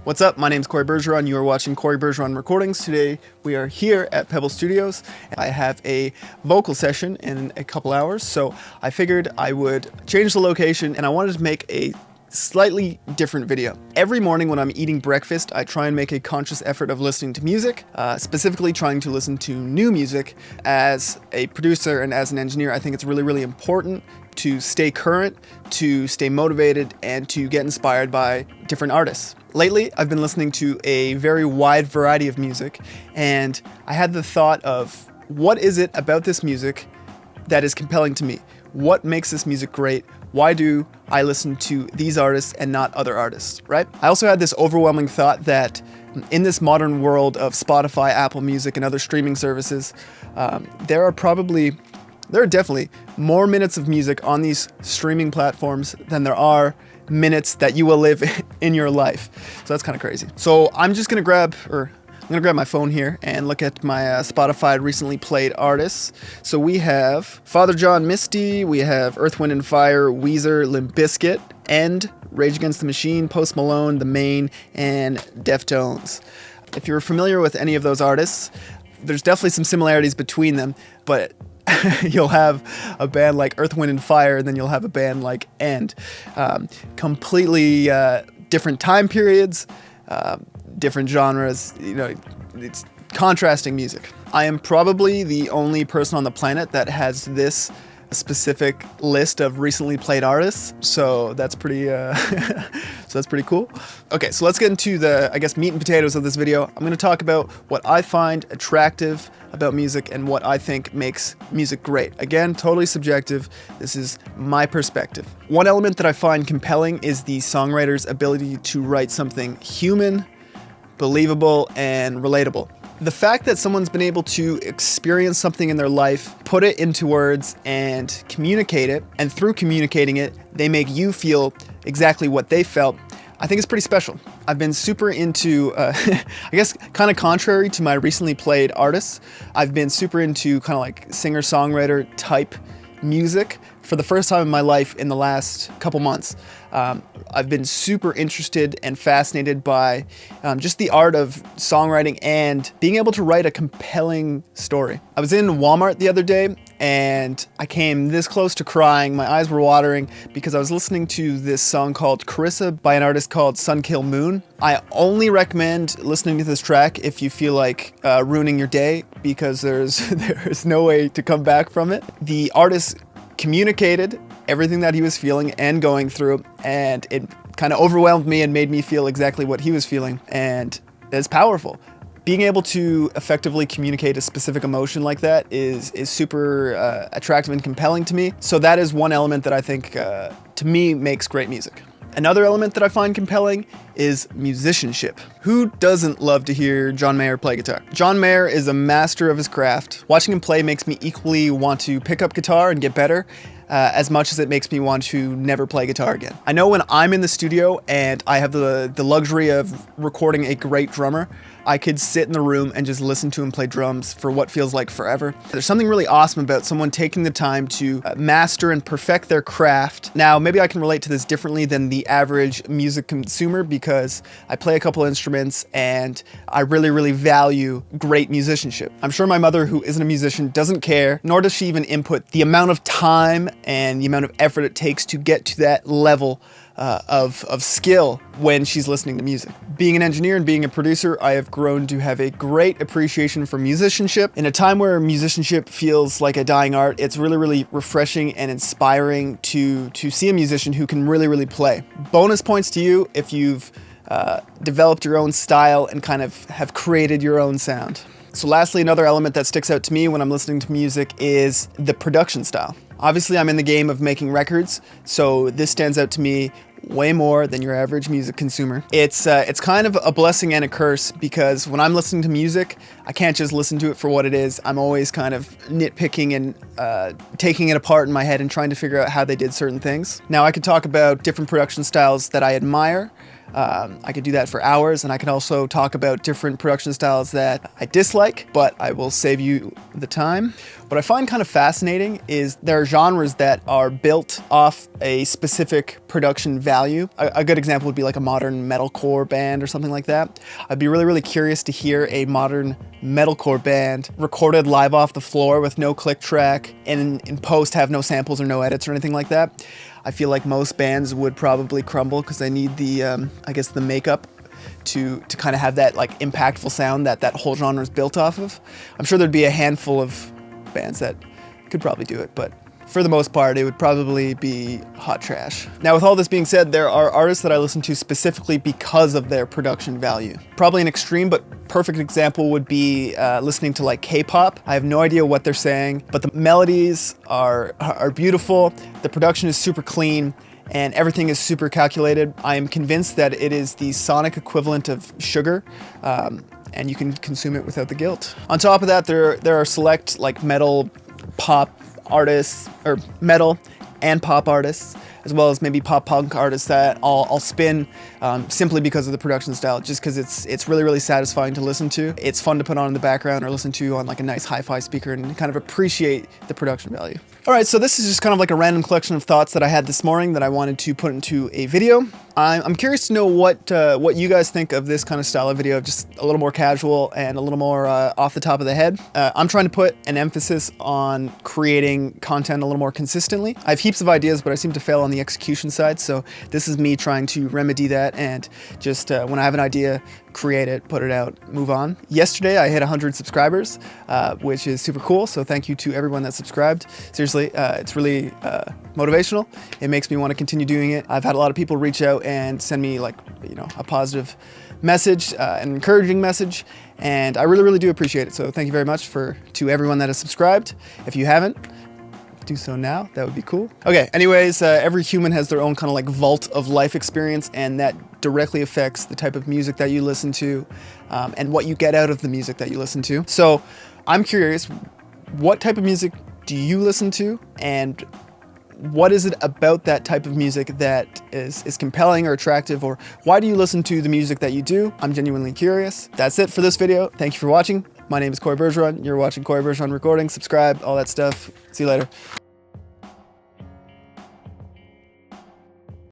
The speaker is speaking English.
What's up? My name's Cory Bergeron. You are watching Cory Bergeron Recordings. Today we are here at Pebble Studios. I have a vocal session in a couple hours, so I figured I would change the location and I wanted to make a slightly different video. Every morning when I'm eating breakfast, I try and make a conscious effort of listening to music, specifically trying to listen to new music. As a producer and as an engineer, I think it's really important to stay current, to stay motivated, and to get inspired by different artists. Lately, I've been listening to a very wide variety of music, and I had the thought of, what is it about this music that is compelling to me? What makes this music great? Why do I listen to these artists and not other artists, right? I also had this overwhelming thought that in this modern world of Spotify, Apple Music, and other streaming services, there are definitely more minutes of music on these streaming platforms than there are minutes that you will live in your life. So that's kind of crazy. So I'm gonna grab my phone here and look at my Spotify recently played artists. So we have Father John Misty, we have Earth, Wind & Fire, Weezer, Limp Bizkit, End, Rage Against the Machine, Post Malone, The Maine, and Deftones. If you're familiar with any of those artists, there's definitely some similarities between them, but you'll have a band like Earth, Wind & Fire, and then you'll have a band like End. Completely different time periods, different genres, it's contrasting music. I am probably the only person on the planet that has this specific list of recently played artists, so that's pretty cool. Okay, so let's get into the, meat and potatoes of this video. I'm going to talk about what I find attractive about music and what I think makes music great. Again, totally subjective. This is my perspective. One element that I find compelling is the songwriter's ability to write something human, believable, and relatable. The fact that someone's been able to experience something in their life, put it into words, and communicate it, and through communicating it, they make you feel exactly what they felt, I think it's pretty special. I've been super into, kind of contrary to my recently played artists, I've been super into kind of like singer-songwriter type music for the first time in my life in the last couple months. I've been super interested and fascinated by just the art of songwriting and being able to write a compelling story. I was in Walmart the other day and I came this close to crying. My eyes were watering because I was listening to this song called Carissa by an artist called Sun Kil Moon. I only recommend listening to this track if you feel like ruining your day, because there's no way to come back from it. The artist communicated everything that he was feeling and going through, and it kind of overwhelmed me and made me feel exactly what he was feeling, and it's powerful. Being able to effectively communicate a specific emotion like that is super attractive and compelling to me. So that is one element that I think, to me, makes great music. Another element that I find compelling is musicianship. Who doesn't love to hear John Mayer play guitar? John Mayer is a master of his craft. Watching him play makes me equally want to pick up guitar and get better, as much as it makes me want to never play guitar again. I know when I'm in the studio and I have the luxury of recording a great drummer, I could sit in the room and just listen to him play drums for what feels like forever. There's something really awesome about someone taking the time to master and perfect their craft. Now, maybe I can relate to this differently than the average music consumer because I play a couple instruments and I really value great musicianship. I'm sure my mother, who isn't a musician, doesn't care, nor does she even input the amount of time and the amount of effort it takes to get to that level of skill when she's listening to music. Being an engineer and being a producer, I have grown to have a great appreciation for musicianship. In a time where musicianship feels like a dying art, it's really refreshing and inspiring to see a musician who can really play. Bonus points to you if you've developed your own style and kind of have created your own sound. So lastly, another element that sticks out to me when I'm listening to music is the production style. Obviously, I'm in the game of making records, so this stands out to me way more than your average music consumer. It's kind of a blessing and a curse because when I'm listening to music, I can't just listen to it for what it is. I'm always kind of nitpicking and taking it apart in my head and trying to figure out how they did certain things. Now, I could talk about different production styles that I admire. I could do that for hours, and I could also talk about different production styles that I dislike, but I will save you the time. What I find kind of fascinating is there are genres that are built off a specific production value. A good example would be like a modern metalcore band or something like that. I'd be really curious to hear a modern metalcore band recorded live off the floor with no click track and in post have no samples or no edits or anything like that. I feel like most bands would probably crumble because they need the, I guess, the makeup to kind of have that like impactful sound that whole genre is built off of. I'm sure there'd be a handful of bands that could probably do it, but for the most part, it would probably be hot trash. Now, with all this being said, there are artists that I listen to specifically because of their production value. Probably an extreme, but perfect example would be listening to like K-pop. I have no idea what they're saying, but the melodies are beautiful. The production is super clean and everything is super calculated. I am convinced that it is the sonic equivalent of sugar. And you can consume it without the guilt. On top of that, there are select like metal, pop artists, or metal and pop artists, as well as maybe pop punk artists that I'll spin simply because of the production style, just because it's really satisfying to listen to. It's fun to put on in the background or listen to on like a nice hi-fi speaker and kind of appreciate the production value. All right, so this is just kind of like a random collection of thoughts that I had this morning that I wanted to put into a video. I'm curious to know what you guys think of this kind of style of video, just a little more casual and a little more off the top of the head. I'm trying to put an emphasis on creating content a little more consistently. I have heaps of ideas, but I seem to fail on the execution side, so this is me trying to remedy that and just when I have an idea, create it, put it out, move on. Yesterday, I hit 100 subscribers, which is super cool, so thank you to everyone that subscribed. Seriously, it's really motivational. It makes me want to continue doing it. I've had a lot of people reach out and send me like, a positive message, an encouraging message, and I really do appreciate it. So thank you very much to everyone that has subscribed. If you haven't, do so now. That would be cool. Okay, anyways, every human has their own kind of like vault of life experience, and that directly affects the type of music that you listen to and what you get out of the music that you listen to. So I'm curious, what type of music do you listen to, and what is it about that type of music that is compelling or attractive, or why do you listen to the music that you do? I'm genuinely curious. That's it for this video. Thank you for watching. My name is Cory Bergeron. You're watching Cory Bergeron Recordings. Subscribe, all that stuff. See you later.